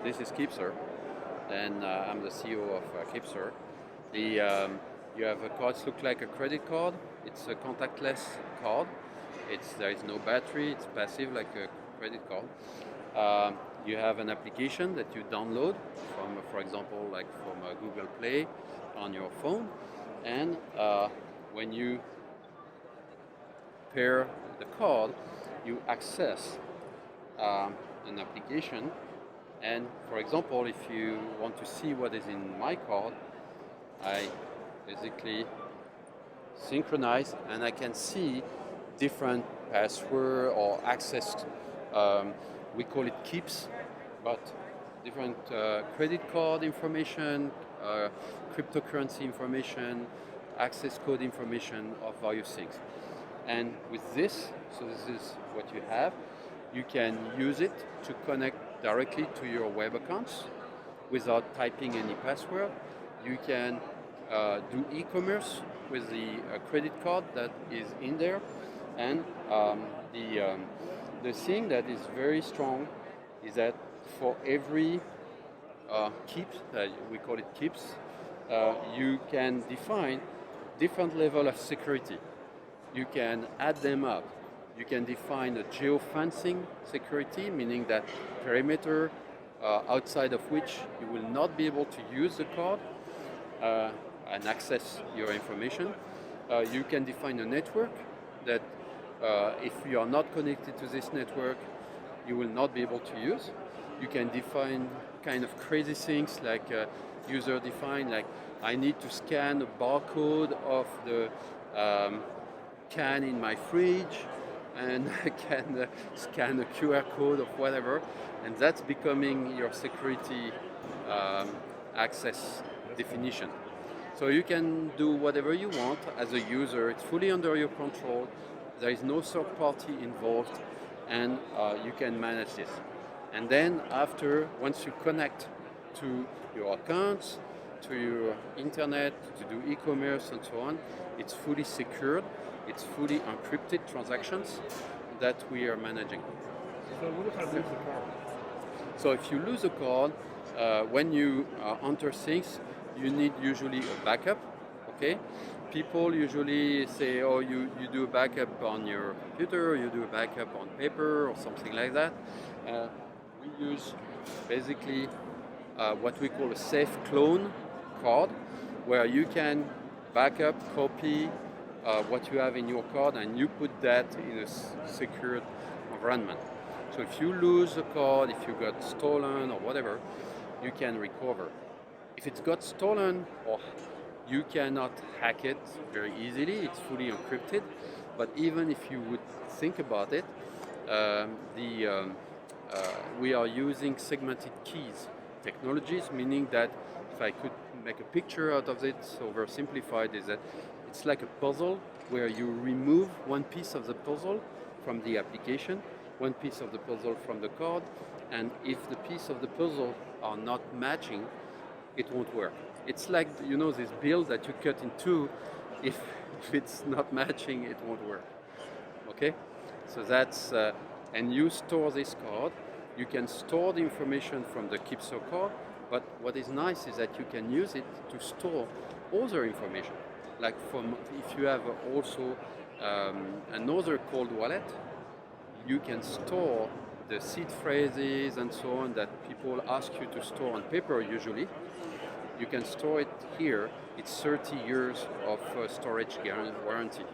This is Kipser, and I'm the CEO of Kipser. You have a card that looks like a credit card. It's a contactless card. There is no battery. It's passive like a credit card. You have an application that you download from, for example, like from Google Play on your phone, and when you pair the card, you access an application. And for example, if you want to see what is in my card, I basically synchronize and I can see different password or access. We call it keeps, but different credit card information, cryptocurrency information, access code information of various things. And with this, so this is what you have, you can use it to connect directly to your web accounts without typing any password. You can do e-commerce with the credit card that is in there. And the thing that is very strong is that for every keeps, we call it keeps, you can define different level of security. You can add them up. You can define a geofencing security, meaning that perimeter outside of which you will not be able to use the card and access your information. You can define a network that if you are not connected to this network, you will not be able to use. You can define kind of crazy things like user defined, like I need to scan the barcode of the can in my fridge, and I can scan a QR code of whatever, and that's becoming your security access definition. So you can do whatever you want as a user. It's fully under your control. There is no third party involved, and you can manage this. And then after, once you connect to your accounts, to your internet, to do e-commerce and so on, it's fully secured. It's fully encrypted transactions that we are managing. So what if I lose the card? So if you lose a card, when you enter things, you need usually a backup, okay? People usually say, oh, you do a backup on your computer, you do a backup on paper or something like that. We use basically what we call a safe clone card, where you can backup, copy what you have in your card, and you put that in a secured environment. So if you lose a card, if you got stolen or whatever, you can recover. If it's got stolen, or you cannot hack it very easily, it's fully encrypted. But even if you would think about it, we are using segmented keys technologies, meaning that if I could make a picture out of it, so oversimplified, is that it's like a puzzle where you remove one piece of the puzzle from the application, one piece of the puzzle from the card, and if the piece of the puzzle are not matching, it won't work. It's like, you know, this bill that you cut in two, if it's not matching, it won't work. Okay? So that's, and you store this card. You can store the information from the Kipser card, but what is nice is that you can use it to store other information. Like if you have also another cold wallet, you can store the seed phrases and so on that people ask you to store on paper usually. You can store it here. It's 30 years of storage warranty.